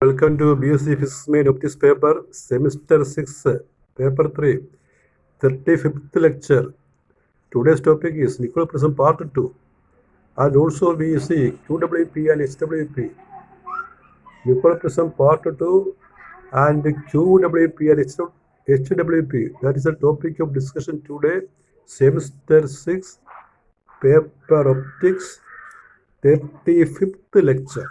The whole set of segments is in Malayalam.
Welcome to BSc Physics main of this paper, semester 6, paper 3, 35th lecture. Today's topic is Nicol prism part 2, and also we see QWP and HWP. Nicol prism part 2 and QWP and HWP. That is the topic of discussion today, semester 6, paper optics, 35th lecture.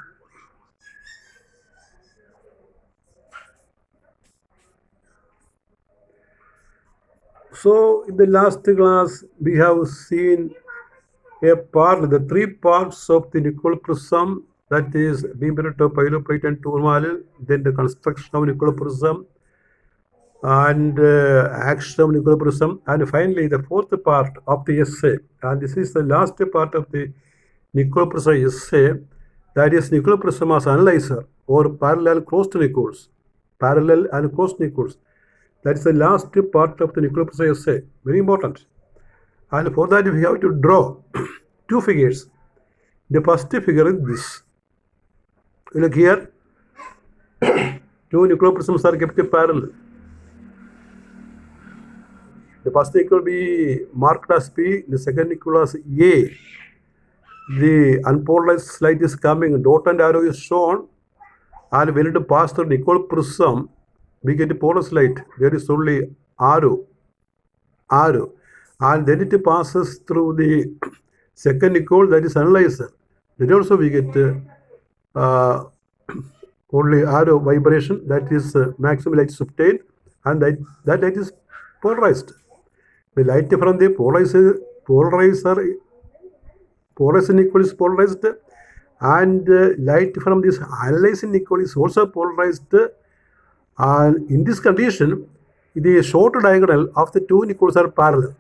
So in the last class, we have seen the three parts of the Nicol prism, that is beampenetrator, pyroplate and tourmaline, then the construction of Nicol prism and action of Nicol prism, and finally the fourth part of the essay. And this is the last part of the Nicol prism essay, that is Nicol prism as analyzer or parallel crossed Nicols. Parallel and crossed Nicols. That is the last part of the Nicol prism essay. Very important. And for that we have to draw two figures. The first figure is this. Look here. Two Nicol prisms are kept parallel. The first Nicol will be marked as P, the second Nicol as A. The unpolarized light is coming, dot and arrow is shown, and when it passes through Nicol prism, we get a polarized light. There is only arrow, and then it passes through the second Nicol, that is analyzer. Then also we get only arrow vibration, that is maximum light is obtained, and that light is polarized. The light from the polarizer Nicol is polarized, and light from this analyzing Nicol is also polarized. And in this condition, the short diagonal of the two Nicols are parallel.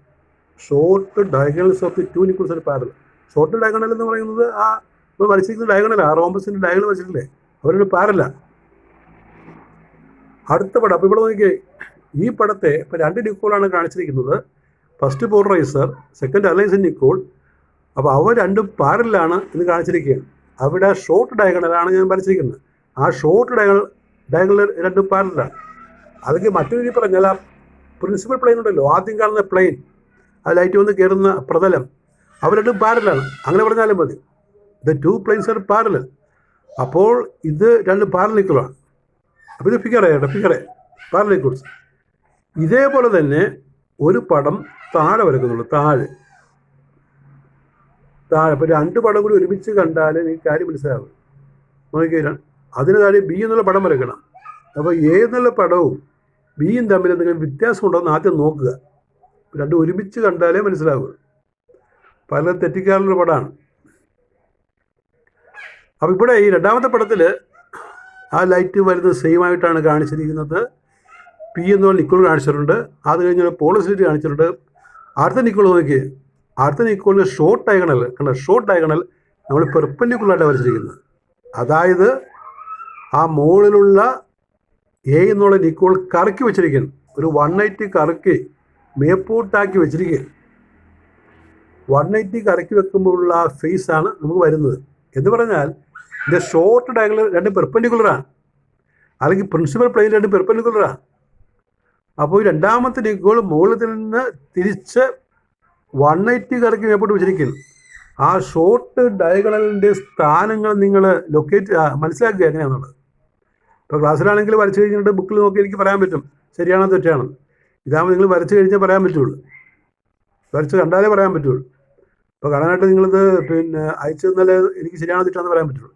Short diagonals of the two Nicols are parallel. Short diagonal എന്ന് പറയുന്നത് ആ നമ്മൾ വരച്ചിരിക്കുന്ന ഡയഗണലാണ്, റോംബസിൻ്റെ ഡയഗണൽ വരച്ചിട്ടില്ലേ, അവരുടെ പാരലാണ്. അടുത്ത പടം, അപ്പോൾ ഇവിടെ നോക്കിയേ, ഈ പടത്തെ ഇപ്പോൾ രണ്ട് നിക്കോളാണ് കാണിച്ചിരിക്കുന്നത്. First polarizer, second analyzer Nicol. അപ്പോൾ അവ രണ്ടും പാരലാണ് എന്ന് കാണിച്ചിരിക്കുകയാണ്. അവിടെ ഷോർട്ട് ഡയഗണലാണ് ഞാൻ വരച്ചിരിക്കുന്നത്. ആ ഷോർട്ട് ഡയഗണൽ രണ്ടും പാരലാണ്. അതൊക്കെ മറ്റൊരു രീതി പറഞ്ഞാൽ ആ പ്രിൻസിപ്പൽ പ്ലെയിൻ ഉണ്ടല്ലോ, ആദ്യം കാണുന്ന പ്ലെയിൻ, ആ ലൈറ്റ് വന്ന് കയറുന്ന പ്രതലം, അവ രണ്ടും പാരലാണ്. അങ്ങനെ പറഞ്ഞാലും മതി. The two planes are parallel. അപ്പോൾ ഇത് രണ്ട് പാരലൽ നിക്കോളാണ്. അപ്പോൾ ഇത് ഫിഗറേ പാരലൽ നിക്കോൾസ്. ഇതേപോലെ തന്നെ ഒരു പടം താഴെ വരക്കുന്നുള്ളൂ, താഴെ. അപ്പോൾ രണ്ട് പടം കൂടി ഒരുമിച്ച് കണ്ടാൽ എനിക്ക് കാര്യം മനസ്സിലാവും. നോക്കിയാൽ അതിന് താഴെ ബി എന്നുള്ള പടം വരയ്ക്കണം. അപ്പോൾ എ എന്നുള്ള പടവും ബിയും തമ്മിൽ എന്തെങ്കിലും വ്യത്യാസം ഉണ്ടോ എന്ന് ആദ്യം നോക്കുക. രണ്ടും ഒരുമിച്ച് കണ്ടാലേ മനസ്സിലാവുക. പല തെറ്റിക്കാറുള്ള പടമാണ്. അപ്പോൾ ഇവിടെ ഈ രണ്ടാമത്തെ പടത്തിൽ ആ ലൈറ്റ് വരുന്നത് സെയിം ആയിട്ടാണ് കാണിച്ചിരിക്കുന്നത്. പി എന്നുള്ള നിക്കോൾ കാണിച്ചിട്ടുണ്ട്, അത് കഴിഞ്ഞ് പോളസിറ്റി കാണിച്ചിട്ടുണ്ട്. അടുത്ത നിക്കോൾ നോക്കി, അടുത്ത നിക്കോളിന് ഷോർട്ട് ഡയഗണൽ കണ്ട, ഷോർട്ട് ഡയഗണൽ നമ്മൾ പെർപെൻഡിക്കുലറായിട്ട് വരച്ചിരിക്കുന്നത്. അതായത് ആ മുകളിലുള്ള എ എന്നുള്ള നിക്കോൾ കറക്കി വെച്ചിരിക്കുന്നു, ഒരു 180 കറക്കി മേപ്പോട്ടാക്കി വെച്ചിരിക്കുക. 180 കറക്കി വെക്കുമ്പോഴുള്ള ആ ഫേസാണ് നമുക്ക് വരുന്നത്. എന്ന് പറഞ്ഞാൽ ഇതിൻ്റെ ഷോർട്ട് ഡയഗണൽ രണ്ടും പെർപെൻഡിക്കുലറാണ്, അല്ലെങ്കിൽ പ്രിൻസിപ്പൽ പ്ലെയിൻ രണ്ടും പെർപെൻഡിക്കുലറാണ്. അപ്പോൾ ഈ രണ്ടാമത്തെ നിക്കോൾ മുകളിൽ നിന്ന് തിരിച്ച് 180 കറക്കി മേപ്പോട്ട് വെച്ചിരിക്കുന്നു. ആ ഷോർട്ട് ഡയഗണലിൻ്റെ സ്ഥാനങ്ങൾ നിങ്ങൾ മനസ്സിലാക്കുക എങ്ങനെയാണെന്നുള്ളത്. ഇപ്പോൾ ക്ലാസ്സിലാണെങ്കിൽ വരച്ച് കഴിഞ്ഞിട്ട് ബുക്കിൽ നോക്കി എനിക്ക് പറയാൻ പറ്റും ശരിയാണോ തെറ്റാണോ. ഇതാകുമ്പോൾ നിങ്ങൾ വരച്ച് കഴിഞ്ഞാൽ പറയാൻ പറ്റുള്ളൂ, വരച്ച് കണ്ടാലേ പറയാൻ പറ്റുള്ളൂ. ഇപ്പോൾ കാണാനായിട്ട് നിങ്ങളിത് അയച്ചു തന്നാൽ എനിക്ക് ശരിയാണോ തെറ്റാണെന്ന് പറയാൻ പറ്റുള്ളൂ.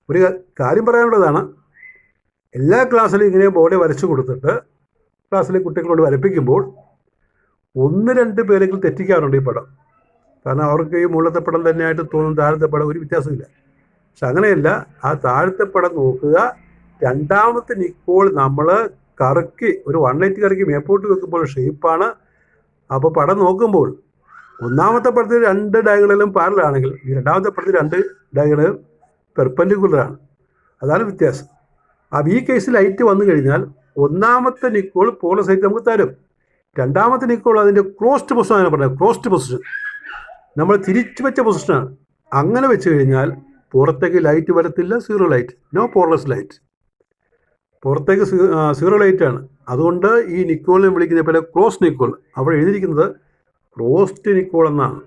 ഒരു കാര്യം പറയാനുള്ളതാണ്, എല്ലാ ക്ലാസ്സിലും ഇങ്ങനെ ബോർഡ് വരച്ച് കൊടുത്തിട്ട് ക്ലാസ്സിലെ കുട്ടികളോട് വരപ്പിക്കുമ്പോൾ 1-2 പേരെങ്കിലും തെറ്റിക്കാറുണ്ട് ഈ പടം. കാരണം അവർക്ക് ഈ മുകളിലത്തെ പടം തന്നെയായിട്ട് തോന്നും, താഴത്തെ പടം ഒരു വ്യത്യാസമില്ല. പക്ഷെ അങ്ങനെയല്ല, ആ താഴത്തെ പടം നോക്കുക. രണ്ടാമത്തെ നിക്കോൾ നമ്മൾ കറക്കി ഒരു 180 കറക്കി മേപ്പോട്ട് വെക്കുമ്പോൾ ഷേപ്പാണ്. അപ്പോൾ പടം നോക്കുമ്പോൾ ഒന്നാമത്തെ പടത്തിൽ 2 ഡയഗണലും പാരലാണെങ്കിൽ ഈ രണ്ടാമത്തെ പടത്തിൽ 2 ഡയഗണലും പെർപെൻഡിക്കുലറാണ്. അതാണ് വ്യത്യാസം. അപ്പോൾ ഈ കേസിൽ ലൈറ്റ് വന്നു കഴിഞ്ഞാൽ ഒന്നാമത്തെ നിക്കോൾ പോളസൈറ്റ് നമുക്ക് തരും. രണ്ടാമത്തെ നിക്കോൾ അതിൻ്റെ ക്രോസ്ഡ് പൊസിഷനാണ് പറഞ്ഞത്. ക്രോസ്ഡ് പൊസിഷൻ നമ്മൾ തിരിച്ചു വെച്ച പൊസിഷനാണ്. അങ്ങനെ വെച്ച് കഴിഞ്ഞാൽ പുറത്തേക്ക് ലൈറ്റ് വരത്തില്ല, zero light, no polarised light. പുറത്തേക്ക് സീറോ ലൈറ്റാണ്. അതുകൊണ്ട് ഈ നിക്കോളിനെ വിളിക്കുന്ന പോലെ ക്ലോസ് നിക്കോൾ, അവിടെ എഴുതിയിരിക്കുന്നത് ക്ലോസ്ഡ് നിക്കോൾ എന്നാണ്.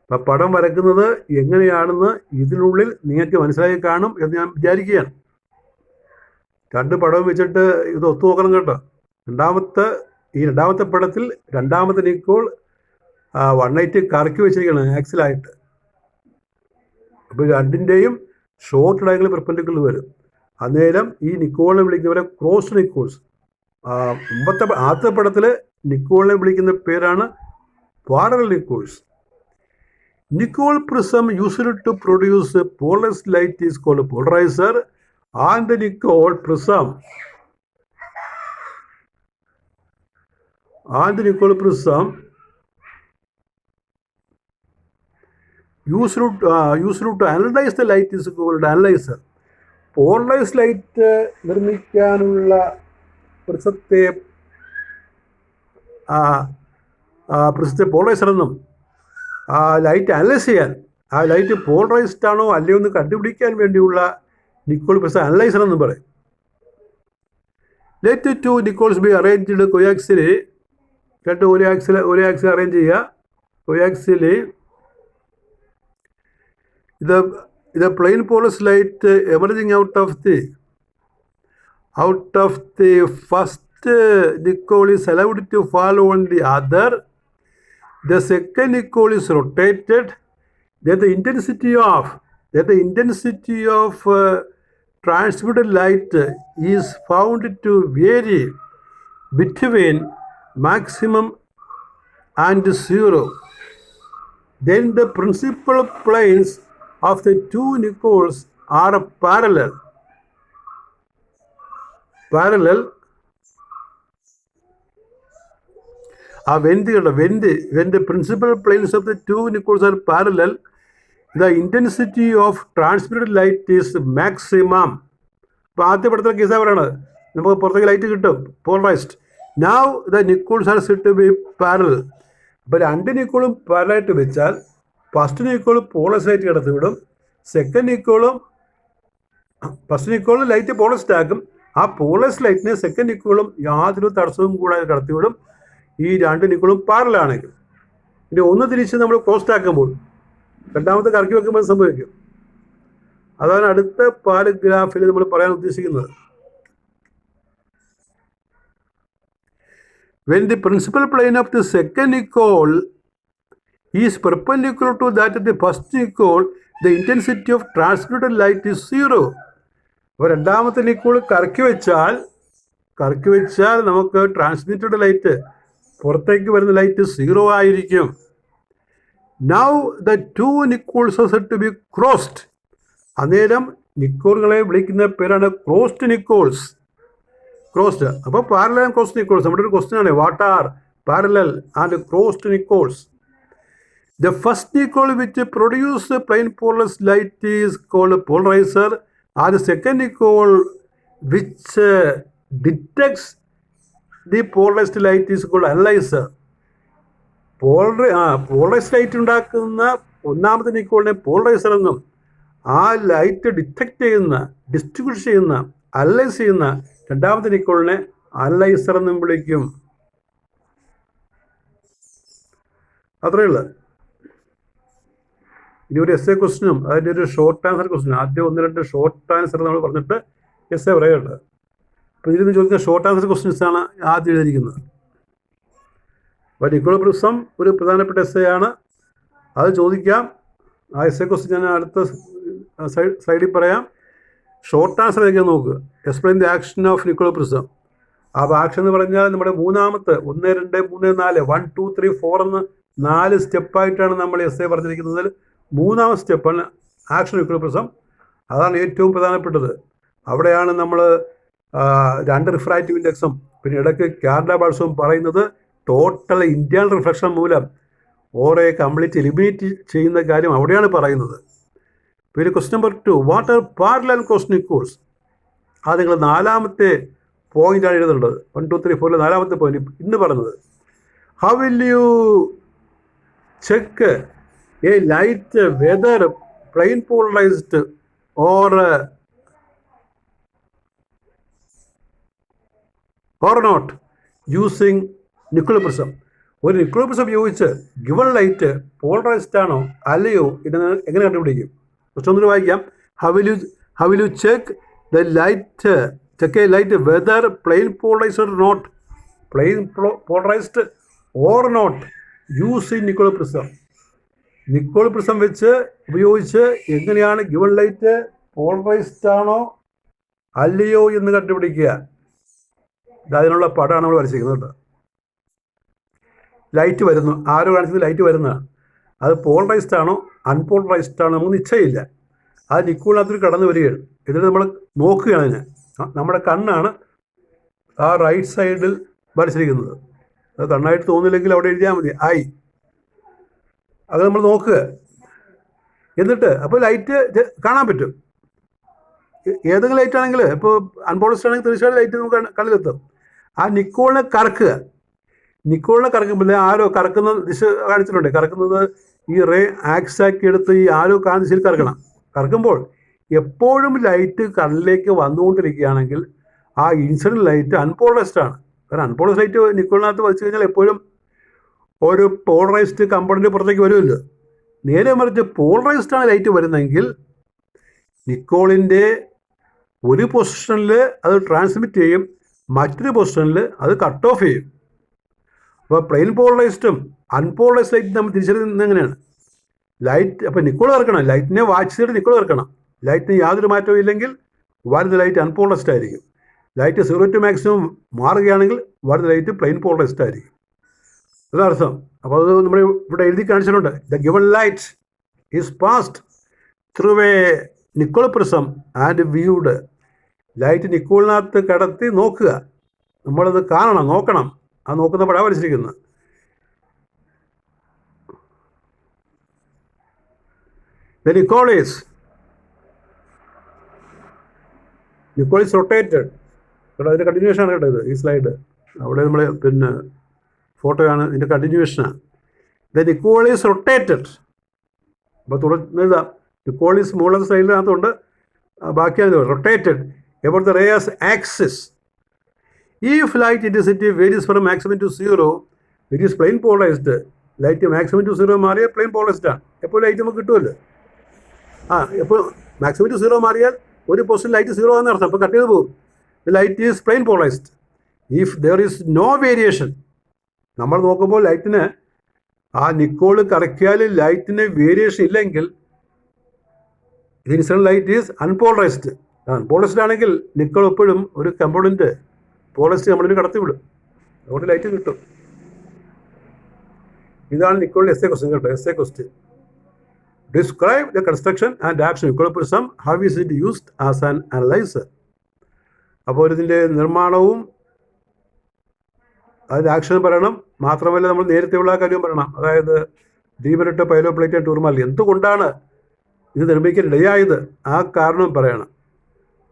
അപ്പം പടം വരയ്ക്കുന്നത് എങ്ങനെയാണെന്ന് ഇതിനുള്ളിൽ നിങ്ങൾക്ക് മനസ്സിലായി കാണും എന്ന് ഞാൻ വിചാരിക്കുകയാണ്. രണ്ട് പടവും വെച്ചിട്ട് ഇത് ഒത്തു നോക്കണം കേട്ടോ. രണ്ടാമത്തെ പടത്തിൽ രണ്ടാമത്തെ നിക്കോൾ 180 കറക്കി വെച്ചിരിക്കുകയാണ് ആക്സിലായിട്ട്. അപ്പോൾ രണ്ടിൻ്റെയും ഷോർട്ട് ഡയഗണൽ പെർപെൻഡിക്കുലർ വരും. അന്നേരം ഈ നിക്കോളിനെ വിളിക്കുന്ന ക്രോസ് നിക്കോൾസ്. ആദ്യത്തെ പടത്തിൽ നിക്കോളിനെ വിളിക്കുന്ന പേരാണ് parallel Nicols. Nicol prism used to produce polarised light is called polariser and Nicol prism used to analyze the light is called analyzer. Polarised light നിർമ്മിക്കാനുള്ള പ്രിസത്തെ പോളറൈസർ എന്നും ലൈറ്റ് അനലൈസ് ചെയ്യാൻ, ആ ലൈറ്റ് പോളറൈസ്ഡ് ആണോ അല്ലയോ എന്ന് കണ്ടുപിടിക്കാൻ വേണ്ടിയുള്ള നിക്കോൾ പ്രിസം അനലൈസർ എന്നും പറയും. Let two Nicols be arranged coaxially. രണ്ട് ഒരേ ആക്സിൽ അറേഞ്ച് ചെയ്യുക. കൊയാക്സിലി the plain polarized light emerging out of the first Nicole is allowed to fall on the other. The second Nicole is rotated. Then the intensity of transmitted light is found to vary between maximum and zero. Then the principal planes of the two Nicoles are parallel. When the principal planes of the two Nicoles are parallel, the intensity of transmitted light is maximum. അപ്പോൾ ആദ്യത്തെ പടത്തിലെ കേസാ പറയണത്, നമുക്ക് പുറത്തേക്ക് ലൈറ്റ് കിട്ടും polarised. Now the Nicoles are said to be parallel. അപ്പോൾ രണ്ട് നിക്കോളും പാരലായിട്ട് വെച്ചാൽ ഫസ്റ്റ് നിക്കോൾ പോളറൈസ്ഡ് ലൈറ്റ് കടത്തിവിടും, ഫസ്റ്റ് നിക്കോൾ ലൈറ്റ് പോളറൈസ്ഡ് ആക്കും. ആ പോളറൈസ്ഡ് ലൈറ്റിനെ സെക്കൻഡ് നിക്കോളും യാതൊരു തടസ്സവും കൂടാതെ കടത്തിവിടും, ഈ രണ്ട് നിക്കോളും പാരലാണെങ്കിൽ. ഇനി ഒന്ന് തിരിച്ച് നമ്മൾ ക്ലോസ്ഡ് ആക്കുമ്പോൾ, രണ്ടാമത്തെ കറക്കി വെക്കുമ്പോൾ സംഭവിക്കും. അതാണ് അടുത്ത പാരഗ്രാഫിൽ നമ്മൾ പറയാൻ ഉദ്ദേശിക്കുന്നത്. When the principal plane of the second Nicole is perpendicular to that of the first Nicole, the intensity of transmitted light is zero. അപ്പോൾ രണ്ടാമത്തെ നിക്കോൾ കറക്കി വെച്ചാൽ നമുക്ക് ട്രാൻസ്മിറ്റഡ് ലൈറ്റ്, പുറത്തേക്ക് വരുന്ന ലൈറ്റ് സീറോ ആയിരിക്കും. Now the two Nicoles are said to be crossed. അന്നേരം നിക്കോളുകളെ വിളിക്കുന്ന പേരാണ് ക്രോസ്ഡ് നിക്കോൾസ്. ക്രോസ്ഡ്. അപ്പോൾ പാരലൽ ആൻഡ് ക്രോസ്ഡ് നിക്കോൾസ് നമ്മുടെ ഒരു ക്വസ്റ്റ്യൻ ആണ്. What are parallel and crossed Nichols? The first Nicole which produce plain polarized light is called polarizer, and the second Nicole which detects the polarized light is called analyzer. Polarised light ഉണ്ടാക്കുന്ന ഒന്നാമത്തെ നിക്കോളിനെ പോളറൈസർ എന്നും, ആ ലൈറ്റ് ഡിറ്റക്റ്റ് ചെയ്യുന്ന, ഡിസ്ട്രിബ്യൂട്ട് ചെയ്യുന്ന, അനലൈസ് ചെയ്യുന്ന രണ്ടാമത്തെ നിക്കോളിനെ അനലൈസർ എന്നും വിളിക്കും. അത്രയേ ഉള്ളൂ. ഇനി ഒരു എസ് എ ക്വസ്റ്റിനും അതിൻ്റെ ഒരു ഷോർട്ട് ആൻസർ ക്വസ്റ്റിനും, ആദ്യം 1-2 ഷോർട്ട് ആൻസർ നമ്മൾ പറഞ്ഞിട്ട് എസ് എ പറയുകയുള്ളത്. അപ്പോൾ ഇതിൽ നിന്ന് ചോദിക്കുന്ന ഷോർട്ട് ആൻസർ ക്വസ്റ്റ്യൻസാണ് ആദ്യം എഴുതിയിരിക്കുന്നത്. അപ്പോൾ നിക്കോൾ പ്രിസം ഒരു പ്രധാനപ്പെട്ട എസ് എ ആണ്, അത് ചോദിക്കാം. ആ എസ് എ ക്വസ്റ്റ്യൻ ഞാൻ അടുത്ത സൈഡിൽ പറയാം. ഷോർട്ട് ആൻസർ ഒക്കെ നോക്കുക. Explain the action of Nicole prism. അപ്പോൾ ആക്ഷൻ എന്ന് പറഞ്ഞാൽ നമ്മുടെ മൂന്നാമത്തെ 1, 2, 3, 4 1, 2, 3, 4 എന്ന് 4 സ്റ്റെപ്പായിട്ടാണ് നമ്മൾ എസ് എ പറഞ്ഞിരിക്കുന്നത്. മൂന്നാമത്തെ സ്റ്റെപ്പാണ് ആക്ഷൻ നിക്കോൾ പ്രിസം. അതാണ് ഏറ്റവും പ്രധാനപ്പെട്ടത്. അവിടെയാണ് നമ്മൾ 2 റിഫ്രാക്റ്റീവ് ഇൻഡെക്സും പിന്നെ ഇടയ്ക്ക് കാർഡ ബാൾസും പറയുന്നത് ടോട്ടൽ ഇന്റേണൽ റിഫ്ലക്ഷൻ മൂലം ഓറെ കംപ്ലീറ്റ് എലിമിനേറ്റ് ചെയ്യുന്ന കാര്യം അവിടെയാണ് പറയുന്നത്. പിന്നെ question number 2, what are parallel and crossed Nichols? അത് നിങ്ങൾ 4ാമത്തെ പോയിന്റാണ് എഴുതേണ്ടത്. 1, 2, 3, 4 4ാമത്തെ പോയിന്റ് ഇന്ന് പറഞ്ഞത്. How will you check a light whether plane polarised or or not using Nicol prism. ഒരു നിക്കോൾ പ്രിസം ഉപയോഗിച്ച് ഗിവൺ ലൈറ്റ് പോളറൈസ്ഡ് ആണോ അല്ലയോ ഇതെന്ന് എങ്ങനെ കണ്ടുപിടിക്കും? കുറച്ച് ഒന്നുകൂടി വായിക്കാം. How will you check the light check a light whether plane polarised or not plane polarised or not using Nicol prism. Nicol prism വെച്ച് ഉപയോഗിച്ച് എങ്ങനെയാണ് ഗിവൺ ലൈറ്റ് പോളറൈസ്ഡ് ആണോ അല്ലയോ എന്ന് കണ്ടുപിടിക്കുക. അതിനുള്ള പടമാണ് നമ്മൾ വരച്ചിരിക്കുന്നത്. ലൈറ്റ് വരുന്നു, ആരോ കാണിച്ചത് ലൈറ്റ് വരുന്നതാണ്. അത് പോളറൈസ്ഡ് ആണോ അൺപോളറൈസ്ഡ് ആണോ നമുക്ക് നിശ്ചയമില്ല. അത് നിക്കോളിനകത്തൊരു കടന്നു വരികയാണ്. എന്നിട്ട് നമ്മൾ നോക്കുകയാണ്. അതിന് നമ്മുടെ കണ്ണാണ് ആ റൈറ്റ് സൈഡിൽ വരച്ചിരിക്കുന്നത്. അത് കണ്ണായിട്ട് തോന്നില്ലെങ്കിൽ അവിടെ എഴുതിയാൽ മതി അത് നമ്മൾ നോക്കുക. എന്നിട്ട് അപ്പോൾ ലൈറ്റ് കാണാൻ പറ്റും. ഏതെങ്കിലും ലൈറ്റ് ആണെങ്കിൽ ഇപ്പോൾ അൺപോളറൈസ്ഡ് ആണെങ്കിൽ തീർച്ചയായിട്ടും ലൈറ്റ് നമുക്ക് കണ്ണിലെത്തും. ആ നിക്കോളിനെ കറക്കുമ്പോൾ ആരോ കറക്കുന്ന ദിശ കാണിച്ചിട്ടുണ്ട്. കറക്കുന്നത് ഈ റേ ആക്സാക്കി എടുത്ത് ഈ ആരോ കാണുന്ന ദിശയിൽ കറക്കുമ്പോൾ എപ്പോഴും ലൈറ്റ് കണ്ണിലേക്ക് വന്നുകൊണ്ടിരിക്കുകയാണെങ്കിൽ ആ ഇൻസിഡൻറ്റ് ലൈറ്റ് അൺപോളറൈസ്ഡ് ആണ്. കാരണം അൺപോളറൈസ്ഡ് ലൈറ്റ് നിക്കോളിനകത്ത് വച്ചു കഴിഞ്ഞാൽ എപ്പോഴും ഒരു പോളറൈസ്ഡ് കമ്പൗണ്ടിൻ്റെ പുറത്തേക്ക് വരുമല്ലോ. നേരെ മറിച്ച് പോളറൈസ്ഡ് ആണ് ലൈറ്റ് വരുന്നതെങ്കിൽ നിക്കോളിൻ്റെ ഒരു പൊസിഷനിൽ അത് ട്രാൻസ്മിറ്റ് ചെയ്യും, മറ്റൊരു പൊസിഷനിൽ അത് കട്ട് ഓഫ് ചെയ്യും. അപ്പോൾ പ്ലെയിൻ പോളറൈസ്ഡും അൺപോളറൈസ്ഡ് ലൈറ്റ് നമ്മൾ തിരിച്ചറിയുന്നത് എങ്ങനെയാണ്? ലൈറ്റ് അപ്പോൾ നിക്കോൾ കറക്കണം, ലൈറ്റിനെ വാച്ച് ചെയ്തിട്ട് നിക്കോൾ കറക്കണം. ലൈറ്റിന് യാതൊരു മാറ്റവും ഇല്ലെങ്കിൽ വരുന്ന ലൈറ്റ് അൺപോളറൈസ്ഡ് ആയിരിക്കും. ലൈറ്റ് 0 to മാക്സിമം മാറുകയാണെങ്കിൽ വരുന്ന ലൈറ്റ് പ്ലെയിൻ പോളറൈസ്ഡ് ആയിരിക്കും. അതർത്ഥം. അപ്പോൾ അത് നമ്മൾ ഇവിടെ എഴുതി കാണിച്ചിട്ടുണ്ട്. The given light is passed through a Nicol prism and viewed. Light നിക്കോളിനകത്ത് കടത്തി നോക്കുക. നമ്മളത് നോക്കണം. ആ നോക്കുന്ന പടം വരച്ചിരിക്കുന്നത്. The Nicol is rotated. കേട്ടോ, അതിൻ്റെ കണ്ടിന്യൂഷനാണ് കേട്ടോ ഇത്, ഈ സ്ലൈഡ്. അവിടെ നമ്മൾ ഫോട്ടോയാണ്, ഇതിൻ്റെ കണ്ടിന്യൂഷനാണ്. The Nicol is rotated. അപ്പോൾ തുടർന്ന് നിക്കോൾ ഈസ് മുകളിലത്തെ സ്ലൈഡിനകത്തുണ്ട്, ബാക്കിയാണ് rotated about the rays axis. If light intensity varies from maximum to 0, it is plane polarized. Light maximum two 0 മാറിയാൽ പ്ലെയിൻ പോളറൈസ്ഡ് ആണ്. എപ്പോൾ ലൈറ്റ് നമുക്ക് കിട്ടുമല്ലോ. എപ്പോൾ മാക്സിമം ടു 0 മാറിയാൽ ഒരു പൊസിഷൻ ലൈറ്റ് 0 ആണെന്ന് അർത്ഥം. അപ്പോൾ കട്ട് ചെയ്ത് പോകും. The light is plane polarised. If there is no variation, നമ്മൾ നോക്കുമ്പോൾ ലൈറ്റിന് ആ നിക്കോള് കറക്കിയാൽ ലൈറ്റിന് വേരിയേഷൻ ഇല്ലെങ്കിൽ ഇത് incident light is unpolarised. Unpolarised ആണെങ്കിൽ നിക്കോൾ എപ്പോഴും ഒരു കമ്പോണൻറ്റ് പോളറൈസ്ഡ് കമ്പോണൻറ്റ് കടത്തിവിടും. അതുകൊണ്ട് ലൈറ്റ് കിട്ടും. ഇതാണ് നിക്കോളിൻ്റെ എസ്സേ ക്വസ്റ്റ്യൻ കേട്ടോ. Essay question. Describe the construction and action Nicole prism. How is it used as an analyser. അപ്പോൾ ഇതിൻ്റെ നിർമ്മാണവും അതിൻ്റെ ആക്ഷനും പറയണം. മാത്രമല്ല നമ്മൾ നേരത്തെയുള്ള കാര്യവും പറയണം. അതായത് ഡീമെറിറ്റ്, പൈലോപ്ലേറ്റ് ആൻഡ് ടൂർമാലി എന്തുകൊണ്ടാണ് ഇത് നിർമ്മിക്കാൻ ഇടയായത്, ആ കാരണം പറയണം.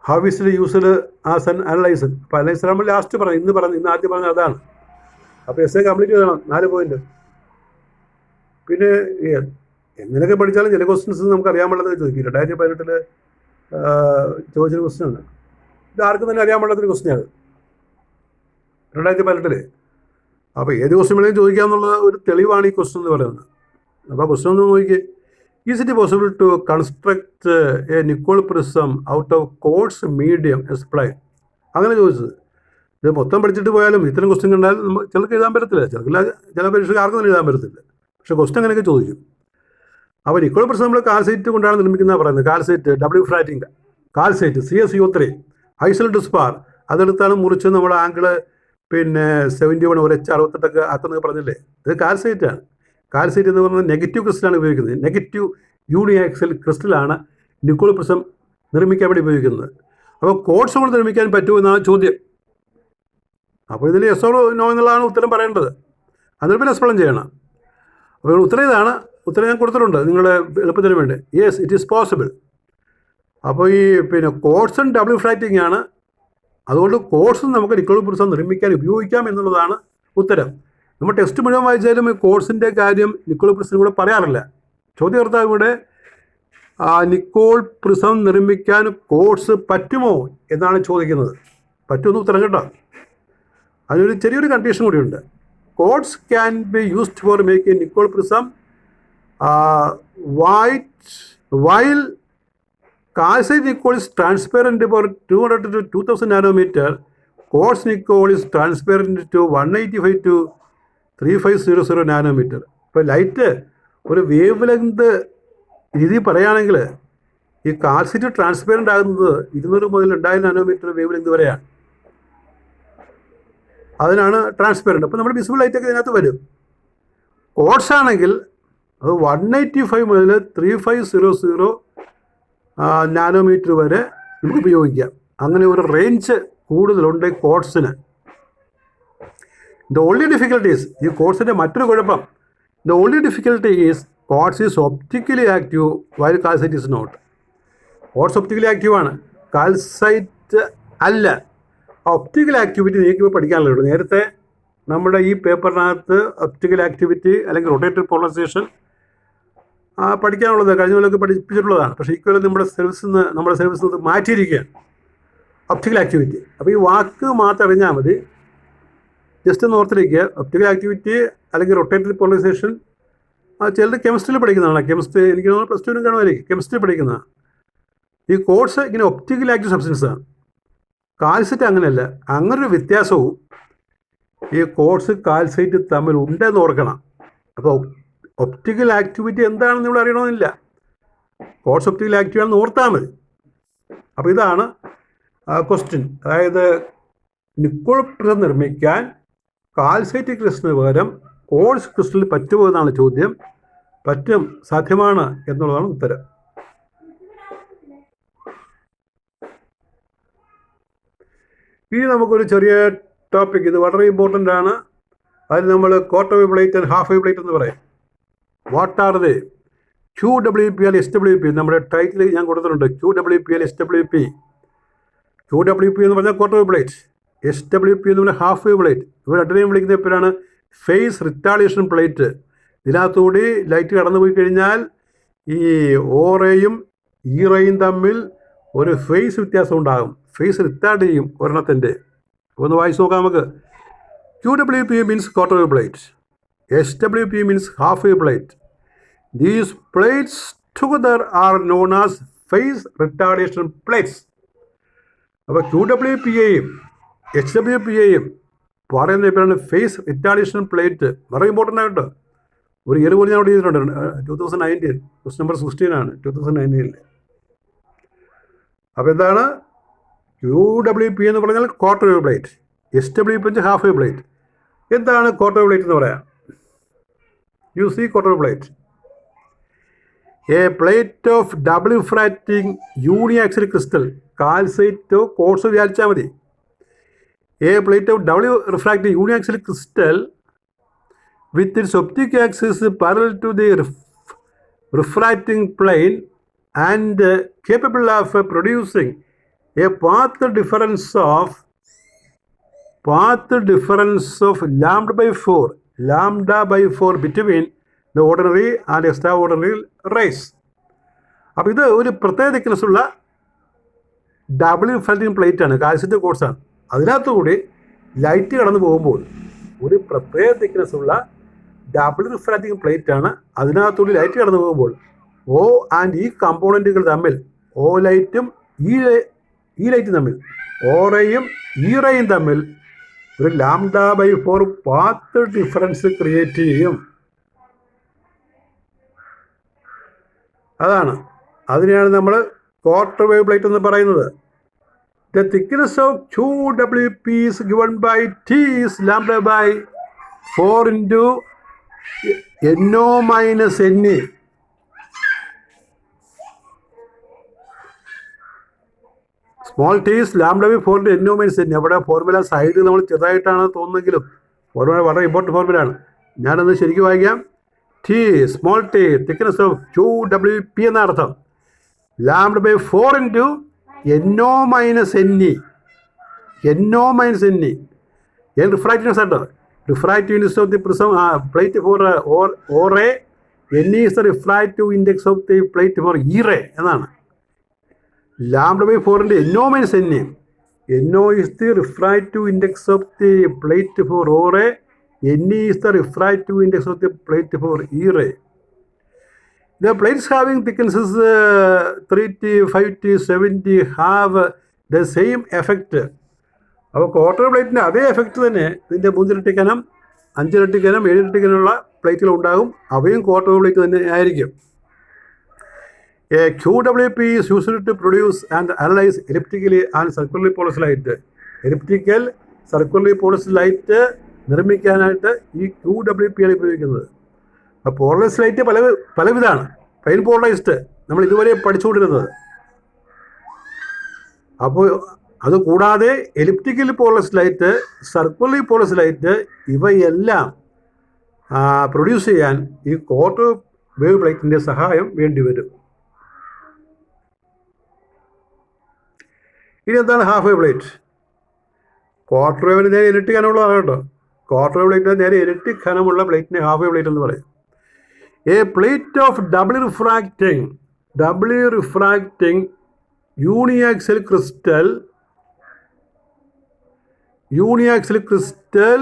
How is it used as an analyser. അപ്പോൾ അനലൈസർ നമ്മൾ ലാസ്റ്റ് പറഞ്ഞു, ഇന്ന് ആദ്യം പറഞ്ഞത് അതാണ്. അപ്പോൾ എസ്സേ കംപ്ലീറ്റ് ചെയ്യണം, 4 പോയിന്റ്. പിന്നെ എങ്ങനെയൊക്കെ പഠിച്ചാലും ചില ക്വസ്റ്റ്യൻസ് നമുക്ക് അറിയാൻ പാടില്ലെന്ന് ചോദിക്കും. 2018 ചോദിച്ചൊരു ക്വസ്റ്റ്യനാണ്. ഇത് ആർക്കും തന്നെ അറിയാൻ പാടില്ലാത്തൊരു ക്വസ്റ്റ്യനാണ് 2018. അപ്പോൾ ഏത് ക്വസ്റ്റ്യൻ വേണമെങ്കിലും ചോദിക്കാമെന്നുള്ള ഒരു തെളിവാണ് ഈ ക്വസ്റ്റ്യൻ എന്ന് പറയുന്നത്. അപ്പോൾ ക്വസ്റ്റ്യൻ ഒന്ന് നോക്കി. Is it possible to construct a Nicol prism out of quartz medium explain. അങ്ങനെ ചോദിച്ചത്. ഇത് മൊത്തം പഠിച്ചിട്ട് പോയാലും ഇത്തരം ക്വസ്റ്റ്യൻ കണ്ടാലും ചിലർക്ക് എഴുതാൻ പറ്റത്തില്ല, ചില പരീക്ഷയ്ക്ക് ആർക്കും തന്നെ എഴുതാൻ പറ്റത്തില്ല. പക്ഷേ ക്വസ്റ്റ്യൻ അങ്ങനെയൊക്കെ ചോദിക്കും. അപ്പോൾ നിക്കോൾ പ്രിസം നമ്മൾ കാൽസൈറ്റ് കൊണ്ടാണ് നിർമ്മിക്കുന്നത് പറയുന്നത്. Calcite, doubly refracting calcite, CaSO3 Iceland spar അതെടുത്താണ് മുറിച്ച് നമ്മൾ ആംഗിള് 71 ഒരു H68 ആക്കുന്നത് പറഞ്ഞില്ലേ. ഇത് കാൽസൈറ്റാണ്. കാൽസൈറ്റ് എന്ന് പറഞ്ഞാൽ നെഗറ്റീവ് ക്രിസ്റ്റലാണ് ഉപയോഗിക്കുന്നത്. നെഗറ്റീവ് യൂണിയാക്സൽ ക്രിസ്റ്റലാണ് നിക്കോൾ പ്രിസം നിർമ്മിക്കാൻ വേണ്ടി ഉപയോഗിക്കുന്നത്. അപ്പോൾ കോഡ്സ് കൊണ്ട് നിർമ്മിക്കാൻ പറ്റുമോ എന്നാണ് ചോദ്യം. അപ്പോൾ ഇതിൽ യെസ് ഓർ നോ എന്നുള്ളതാണ് ഉത്തരം പറയേണ്ടത്. അതിന് പിന്നെ എക്സ്പ്ലെയിൻ ചെയ്യണം. അപ്പോൾ ഉത്തരം ഇതാണ്. ഉത്തരം ഞാൻ കൊടുത്തിട്ടുണ്ട് നിങ്ങളുടെ എളുപ്പത്തിന് വേണ്ടി. Yes, it is possible. അപ്പോൾ ഈ കോഡ്സ് ആൻഡ് ഡബ്ല്യു ഫ്രാറ്റിംഗ് ആണ്. അതുകൊണ്ട് കോഴ്സും നമുക്ക് നിക്കോൾ പ്രിസം നിർമ്മിക്കാൻ ഉപയോഗിക്കാം എന്നുള്ളതാണ് ഉത്തരം. നമ്മൾ ടെക്സ്റ്റ് മുഴുവൻ വായിച്ചാലും ഈ കോഴ്സിൻ്റെ കാര്യം നിക്കോൾ പ്രിസം കൂടെ പറയാറില്ല. ചോദ്യകർത്താവ് ഇവിടെ നിക്കോൾ പ്രിസം നിർമ്മിക്കാൻ കോഴ്സ് പറ്റുമോ എന്നാണ് ചോദിക്കുന്നത്. പറ്റുമെന്ന് ഉത്തരം കേട്ടോ. അതിനൊരു ചെറിയൊരു കണ്ടീഷൻ കൂടിയുണ്ട്. Quartz can be used for making Nicol prism while calcite nickel is transparent for 200 to 2000 nanometer. Quartz nickel is transparent to 185 to 3500 nanometre. ഇപ്പോൾ ലൈറ്റ് ഒരു വേവ് ലെങ്ത് രീതി പറയുകയാണെങ്കിൽ ഈ കാൽസൈറ്റ് ട്രാൻസ്പെറൻ്റ് ആകുന്നത് 200 മുതൽ 2000 നാനോമീറ്റർ വേവ് ലെങ്ത് വരെയാണ്. അതിനാണ് ട്രാൻസ്പെറൻറ്റ്. അപ്പോൾ നമ്മുടെ വിസിബിൾ ലൈറ്റൊക്കെ ഇതിനകത്ത് വരും. കോഡ്സ് ആണെങ്കിൽ അത് 185 മുതൽ 3500 നാനോമീറ്റർ വരെ നമുക്ക് ഉപയോഗിക്കാം. അങ്ങനെ ഒരു റേഞ്ച് കൂടുതലുണ്ട് കോഡ്സിന്. ദ ഓൺലി ഡിഫിക്കൽട്ടീസ്, ഈ കോഡ്സിൻ്റെ മറ്റൊരു കുഴപ്പം, the only difficulty is quartz is optically active while calcite is not. Quartz optically ആക്റ്റീവാണ്, കാൽസൈറ്റ് അല്ല. ഒപ്റ്റിക്കൽ ആക്ടിവിറ്റി നിങ്ങൾക്ക് പഠിക്കാനുള്ളൂ. നേരത്തെ നമ്മുടെ ഈ പേപ്പറിനകത്ത് ഒപ്റ്റിക്കൽ ആക്ടിവിറ്റി അല്ലെങ്കിൽ റൊട്ടേറ്റഡ് പോളറൈസേഷൻ പഠിക്കാനുള്ളത് കഴിഞ്ഞ കൊല്ലമൊക്കെ പഠിപ്പിച്ചിട്ടുള്ളതാണ്. പക്ഷേ ഇക്കൊല്ലം നമ്മുടെ സിലബസിൽ നിന്ന് മാറ്റിയിരിക്കുകയാണ് ഒപ്റ്റിക്കൽ ആക്ടിവിറ്റി. അപ്പോൾ ഈ വാക്ക് മാത്രം അറിഞ്ഞാൽ മതി. ജസ്റ്റ് ഒന്ന് ഓർത്തിരിക്കുക, ഒപ്റ്റിക്കൽ ആക്ടിവിറ്റി അല്ലെങ്കിൽ റൊട്ടേറ്റഡ് പോളറൈസേഷൻ ചിലർ കെമിസ്ട്രിയിൽ പഠിക്കുന്നതാണ്. കെമിസ്ട്രി എനിക്ക് തോന്നുന്നു പ്ലസ് ടുവിനും കാണുമായിരിക്കും, കെമിസ്ട്രി പഠിക്കുന്നതാണ്. ഈ കോഴ്സ് ഇങ്ങനെ ഒപ്റ്റിക്കൽ ആക്റ്റീവ് സബ്സ്റ്റൻസാണ്. കാൽസൈറ്റ് അങ്ങനെയല്ല. അങ്ങനൊരു വ്യത്യാസവും ഈ കോഡ്സ് കാൽസൈറ്റ് തമ്മിൽ ഉണ്ടെന്ന് ഓർക്കണം. അപ്പോൾ ഒപ്റ്റിക്കൽ ആക്ടിവിറ്റി എന്താണെന്ന് ഇവിടെ അറിയണമെന്നില്ല. കോഡ്സ് ഒപ്റ്റിക്കൽ ആക്റ്റീവ് ആണെന്ന് ഓർത്താൽ മതി. അപ്പോൾ ഇതാണ് ക്വസ്റ്റ്യൻ. അതായത് നിക്കോൾ പ്രിസം നിർമ്മിക്കാൻ കാൽസൈറ്റ് ക്രിസ്റ്റലിന് പകരം കോഡ്സ് ക്രിസ്റ്റൽ പറ്റുമോ എന്നാണ് ചോദ്യം. പറ്റും, സാധ്യമാണ് എന്നുള്ളതാണ് ഉത്തരം. ഇനി നമുക്കൊരു ചെറിയ ടോപ്പിക്, ഇത് വളരെ ഇമ്പോർട്ടൻ്റ് ആണ്. അതിൽ നമ്മൾ quarter wave plate and half wave plate എന്ന് പറയും. What are they? QWP and SWP. നമ്മുടെ ടൈറ്റിൽ ഞാൻ കൊടുത്തിട്ടുണ്ട്. QWP and SWP. QWP എന്ന് പറഞ്ഞാൽ ക്വാർട്ടർ വേവ് പ്ലേറ്റ്, SWP എന്ന് പറഞ്ഞാൽ ഹാഫ് വേവ് പ്ലേറ്റ്. ഇവർ രണ്ടിനെയും വിളിക്കുന്ന പേരാണ് ഫേസ് റിട്ടാർഡേഷൻ പ്ലേറ്റ്. ഇതിനകത്തുകൂടി ലൈറ്റ് കടന്നു പോയി കഴിഞ്ഞാൽ ഈ ഓറയും ഈറയും തമ്മിൽ ഒരു ഫേസ് വ്യത്യാസം ഉണ്ടാകും. ഫേസ് റിട്ടാർഡ് ചെയ്യും ഒരെണ്ണത്തിൻ്റെ. ഒന്ന് വായിച്ച് നോക്കാം നമുക്ക്. QWP means quarter wave plate, SWP means half wave plate. These plates together are known as phase retardation plates. അപ്പോൾ QWPയെയും SWPയെയും പറയുന്ന പേരാണ് ഫേസ് റിട്ടാർഡേഷൻ പ്ലേറ്റ്. വളരെ ഇമ്പോർട്ടൻ്റ് ആയിട്ട് ഒരു ഇയർ പോലും ഞാൻ അവിടെ ചെയ്തിട്ടുണ്ട്. 2019 ക്വസ്റ്റ്യൻ നമ്പർ 16 ആണ് 2019. അപ്പോൾ എന്താണ് QWP എന്ന് പറഞ്ഞാൽ ക്വാർട്ടർ വേവ് പ്ലേറ്റ്, SWP എന്ന് ഹാഫ് വേവ് പ്ലേറ്റ്. എന്താണ് ക്വാർട്ടർ വേവ് പ്ലേറ്റ് എന്ന് പറയാം? You see quarter wave plate, a plate of double refracting uniaxial crystal. കാൽസൈറ്റോ കോഡ്സോ വിചാരിച്ചാൽ മതി. A plate of double refracting uniaxial crystal with its optic axis parallel to the refracting plane and capable of producing a path difference of lambda by 4 between the ordinary and extraordinary rays. അപ്പോൾ ഇത് ഒരു പ്രത്യേക തിക്നെസ് ഉള്ള ഡബിൾ റിഫ്രാക്റ്റിംഗ് പ്ലേറ്റ് ആണ്, കാൽസൈറ്റ് കോഡ്സാണ്. അതിനകത്തുകൂടി ലൈറ്റ് കടന്നു പോകുമ്പോൾ ഒരു പ്രത്യേക തിക്നെസ് ഉള്ള ഡബിൾ റിഫ്രാക്റ്റിംഗ് പ്ലേറ്റ് ആണ്. അതിനകത്തുകൂടി ലൈറ്റ് കടന്നു പോകുമ്പോൾ O ആൻഡ് ഈ കമ്പോണൻറ്റുകൾ തമ്മിൽ, O ലൈറ്റും ഈ ലൈറ്റും തമ്മിൽ, ഓറയും ഈറയും തമ്മിൽ ഒരു λ/4 പാത്ത് ഡിഫറൻസ് ക്രിയേറ്റ് ചെയ്യും. അതിനെയാണ് നമ്മൾ ക്വാർട്ടർ വേവ് പ്ലേറ്റ് എന്ന് പറയുന്നത്. The thickness of QWP is given by T is λ/4 into NO minus NE. Small T is λ/4 into NO minus NE. അവിടെ ഫോർമുല സൈഡിൽ നമ്മൾ ചെറുതായിട്ടാണ് തോന്നുന്നെങ്കിലും ഫോർമുല വളരെ ഇമ്പോർട്ടൻറ്റ് ഫോർമുലയാണ്. ഞാനത് ശരിക്കും വായിക്കാം. T small T thickness of QWP എന്ന അർത്ഥം. λ/4 into NO minus NE. NO minus NE. Refractiveness ആട്ടോ. Refractiveness of the prism plate for or A. NE is the refractive index of the plate for E ray എന്നാണ്. λ/4 into NO minus NE. NO is the refractive index of the plate for O ray. NE is the refractive index of the plate for E ray. The plates having thicknesses 3T, 5T, 7T have the same effect. അപ്പോൾ ക്വാർട്ടർ പ്ലേറ്റിൻ്റെ അതേ എഫക്റ്റ് തന്നെ ഇതിൻ്റെ 3 ഇരട്ടി കനം, 5 ഇരട്ടി കനം, 7 ഇരട്ടി കനമുള്ള പ്ലേറ്റുകൾ ഉണ്ടാകും. അവയും ക്വാർട്ടർ പ്ലേറ്റ് തന്നെ ആയിരിക്കും. A QWP is used to produce and analyze elliptically and circularly polarized light. Elliptical circularly polarized light നിർമ്മിക്കാനായിട്ട് ഈ QWP ആണ് ഉപയോഗിക്കുന്നത്. അപ്പോൾ പോളറൈസ്ഡ് ലൈറ്റ് പലവിധമാണ്. പ്ലെയിൻ പോളറൈസ്ഡ് നമ്മൾ ഇതുവരെ പഠിച്ചുകൊണ്ടിരുന്നത്. അപ്പോൾ അതുകൂടാതെ elliptical polarized light, circularly polarized light, ഇവയെല്ലാം പ്രൊഡ്യൂസ് ചെയ്യാൻ ഈ ക്വാർട്ടർ വേവ് പ്ലേറ്റിൻ്റെ സഹായം വേണ്ടി വരും. ഇനി എന്താണ് ഹാഫ് വേവ് പ്ലേറ്റ്? ക്വാർട്ടർ വേവിന് നേരെ ഇരട്ടി കനമുള്ളതാണ് കേട്ടോ. ക്വാർട്ടർ വേവ് പ്ലേറ്റിന് നേരെ ഇരട്ടി കനമുള്ള പ്ലേറ്റിനെ ഹാഫ് വേവ് പ്ലേറ്റ് എന്ന് പറയും. A plate of double refracting uniaxial crystal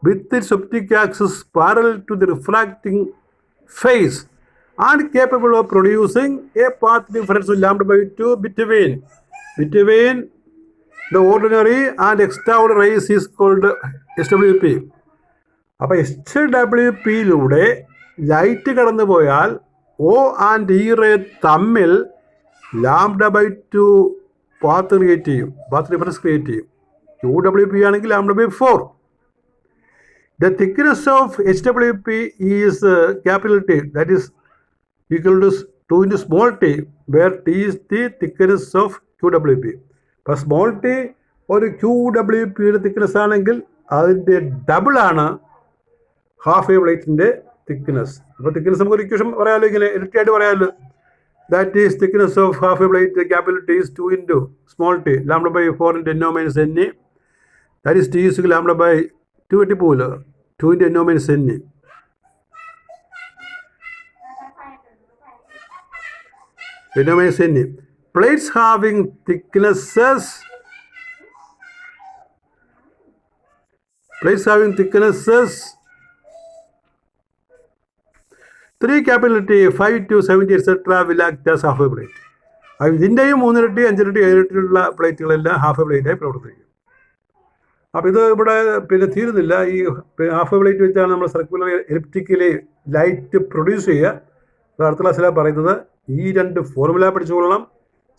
with its optic axis parallel to the refracting phase and capable of producing a path difference of lambda by 2 between the ordinary and extraordinary rays is called SWP. അപ്പോൾ SWPയിലൂടെ ലൈറ്റ് കടന്നു പോയാൽ O and E റേ തമ്മിൽ lambda by 2 path difference create ചെയ്യും. QWP ആണെങ്കിൽ lambda by 4. The thickness of HWP is capital T, that is equal to 2 into small t, where T is the thickness of QWP. അപ്പോൾ സ്മോൾ ടി ഒരു QWPയുടെ തിക്നെസ് ആണെങ്കിൽ അതിൻ്റെ ഡബിളാണ് ഹാഫ് വേവ് പ്ലേറ്റിൻ്റെ തിക്നെസ്. അപ്പോൾ തിക്നെസ് നമുക്ക് ഒരു ഇക്വേഷൻ പറയാമല്ലോ, ഇങ്ങനെ ഇരട്ടിയായിട്ട് പറയാമല്ലോ. That is thickness of half wave plate capital T is 2 into small t, lambda by 4 into NO minus NE. That is T is lambda by 2 വെട്ടി പോവില്ല, 2 into NO minus NE. NO minus NE. Plates having thicknesses 3 capital T, 5 to 70 etc. will act as half wave plate. ഇതിൻ്റെയും 3 ഇരട്ടി, 5 ഇരട്ടി, 7 ഇരട്ടിയുള്ള പ്ലേറ്റുകളെല്ലാം ഹാഫ് വേ പ്ലേറ്റായി പ്രവർത്തിക്കും. അപ്പോൾ ഇത് ഇവിടെ പിന്നെ തീരുന്നില്ല. ഈ ഹാഫ് വേ പ്ലേറ്റ് വെച്ചാണ് നമ്മൾ സർക്കുലർ എലിപ്റ്റിക്കലി ലൈറ്റ് പ്രൊഡ്യൂസ് ചെയ്യുക. അടുത്ത ക്ലാസ്സിലാണ് പറയുന്നത്. ഈ 2 ഫോർമുല പഠിച്ചുകൊള്ളണം.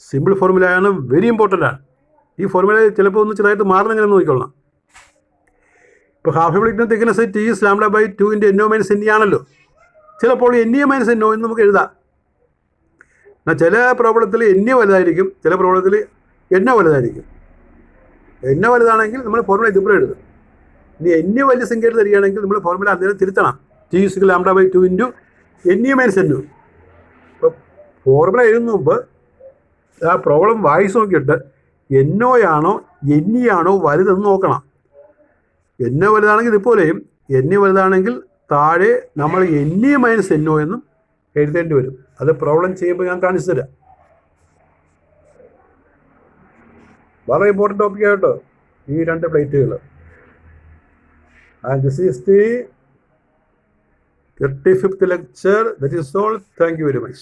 സിമ്പിൾ ഫോർമുലയാണ്, വെരി ഇമ്പോർട്ടൻ്റ് ആണ്. ഈ ഫോർമുല ചിലപ്പോൾ ഒന്ന് ചെറുതായിട്ട് മാറണമെങ്കിലും നോക്കിക്കൊള്ളണം. ഇപ്പോൾ ഹാഫ് വേ പ്ലേറ്റിൻ്റെ thickness T is lambda by 2 into NO minus NE ആണല്ലോ. ചിലപ്പോൾ NE minus NO എന്ന് നമുക്ക് എഴുതാം. എന്നാൽ ചില പ്രോബ്ലത്തിൽ NE വലുതായിരിക്കും, ചില പ്രോബ്ലത്തിൽ NO വലുതായിരിക്കും. NO വലുതാണെങ്കിൽ നമ്മൾ ഫോർമുല ഇതുപോലെ എഴുതും. ഇനി NE വലിയ സംഖ്യയായിട്ട് തരികയാണെങ്കിൽ നമ്മൾ ഫോർമുല അന്നേരം തിരുത്തണം. T is lambda by 2 into NE minus NO. ഇപ്പോൾ ഫോർമുല എഴുതുന്ന മുമ്പ് ആ പ്രോബ്ലം വായിച്ച് നോക്കിയിട്ട് NO ആണോ NE ആണോ വലുതെന്ന് നോക്കണം. NO വലുതാണെങ്കിൽ ഇതുപോലെയും, NE വലുതാണെങ്കിൽ താഴെ നമ്മൾ NE minus NO എന്നും എഴുതേണ്ടി വരും. അത് പ്രോബ്ലം ചെയ്യുമ്പോൾ ഞാൻ കാണിച്ചു തരാം. വളരെ ഇമ്പോർട്ടൻ്റ് ടോപ്പിക് ആയിട്ടോ ഈ 2 പ്ലേറ്റുകൾ. And this is the 35th lecture. That is all. Thank you very much.